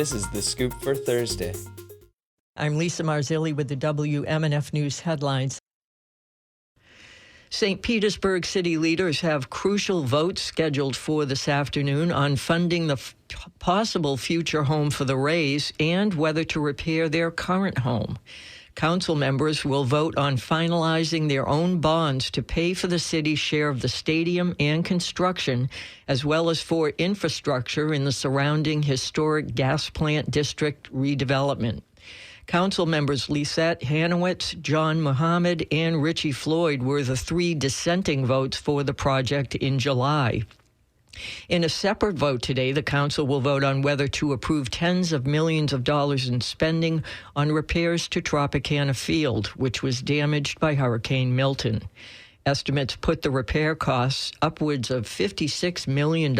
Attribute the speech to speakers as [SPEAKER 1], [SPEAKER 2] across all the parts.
[SPEAKER 1] This is The Scoop for Thursday.
[SPEAKER 2] I'm Lisa Marzilli with the WMNF News headlines. St. Petersburg city leaders have crucial votes scheduled for this afternoon on funding the possible future home for the Rays and whether to repair their current home. Council members will vote on finalizing their own bonds to pay for the city's share of the stadium and construction, as well as for infrastructure in the surrounding historic gas plant district redevelopment. Council members Lisette Hanowitz, John Muhammad, and Richie Floyd were the three dissenting votes for the project in July. In a separate vote today, the council will vote on whether to approve tens of millions of dollars in spending on repairs to Tropicana Field, which was damaged by Hurricane Milton. Estimates put the repair costs upwards of $56 million.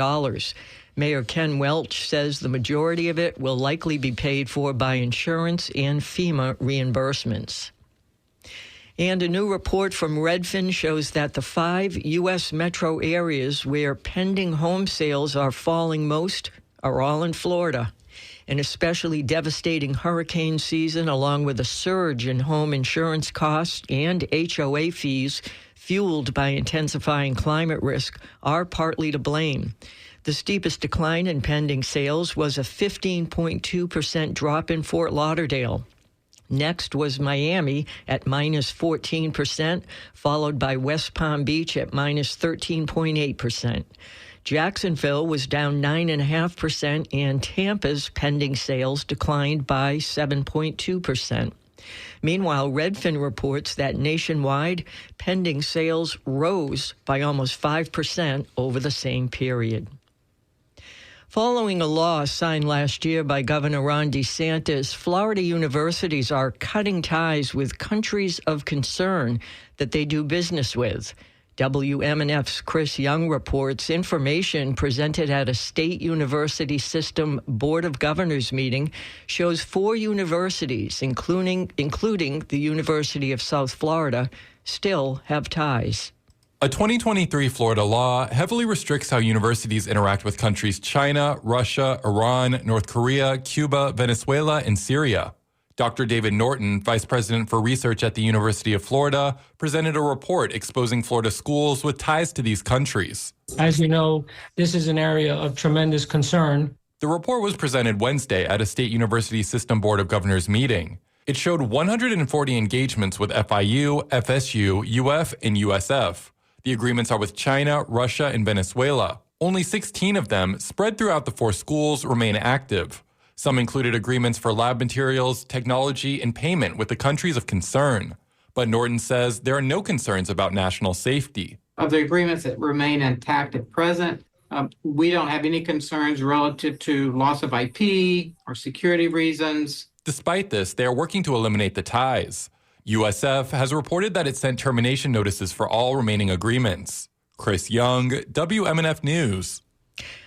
[SPEAKER 2] Mayor Ken Welch says the majority of it will likely be paid for by insurance and FEMA reimbursements. And a new report from Redfin shows that the 5 U.S. metro areas where pending home sales are falling most are all in Florida. An especially devastating hurricane season, along with a surge in home insurance costs and HOA fees fueled by intensifying climate risk, are partly to blame. The steepest decline in pending sales was a 15.2% drop in Fort Lauderdale. Next was Miami at minus 14%, followed by West Palm Beach at minus 13.8%. Jacksonville was down 9.5%, and Tampa's pending sales declined by 7.2%. Meanwhile, Redfin reports that nationwide, pending sales rose by almost 5% over the same period. Following a law signed last year by Governor Ron DeSantis, Florida universities are cutting ties with countries of concern that they do business with. WMNF's Chris Young reports information presented at a state university system Board of Governors meeting shows 4 universities, including the University of South Florida, still have ties.
[SPEAKER 3] A 2023 Florida law heavily restricts how universities interact with countries China, Russia, Iran, North Korea, Cuba, Venezuela, and Syria. Dr. David Norton, Vice President for Research at the University of Florida, presented a report exposing Florida schools with ties to these countries.
[SPEAKER 4] As you know, this is an area of tremendous concern.
[SPEAKER 3] The report was presented Wednesday at a state university system Board of Governors meeting. It showed 140 engagements with FIU, FSU, UF, and USF. The agreements are with China, Russia, and Venezuela. Only 16 of them, spread throughout the 4 schools, remain active. Some included agreements for lab materials, technology, and payment with the countries of concern. But Norton says there are no concerns about national safety.
[SPEAKER 5] Of the agreements that remain intact at present, we don't have any concerns relative to loss of IP or security reasons.
[SPEAKER 3] Despite this, they are working to eliminate the ties. USF has reported that it sent termination notices for all remaining agreements. Chris Young, WMNF News.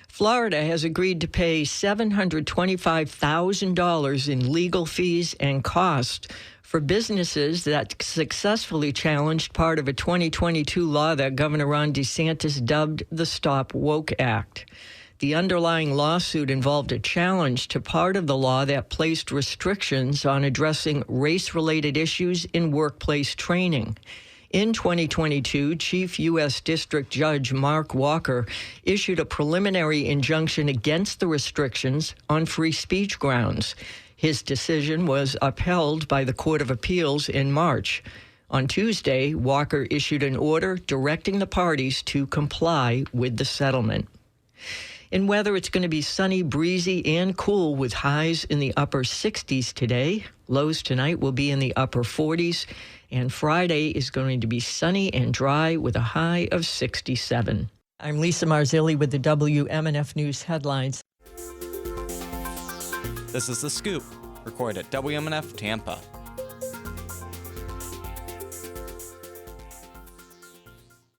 [SPEAKER 2] Florida has agreed to pay $725,000 in legal fees and costs for businesses that successfully challenged part of a 2022 law that Governor Ron DeSantis dubbed the Stop Woke Act. The underlying lawsuit involved a challenge to part of the law that placed restrictions on addressing race-related issues in workplace training. In 2022, Chief U.S. District Judge Mark Walker issued a preliminary injunction against the restrictions on free speech grounds. His decision was upheld by the Court of Appeals in March. On Tuesday, Walker issued an order directing the parties to comply with the settlement. In weather, it's going to be sunny, breezy, and cool with highs in the upper 60s today. Lows tonight will be in the upper 40s. And Friday is going to be sunny and dry with a high of 67. I'm Lisa Marzilli with the WMNF News headlines.
[SPEAKER 1] This is The Scoop, recorded at WMNF Tampa.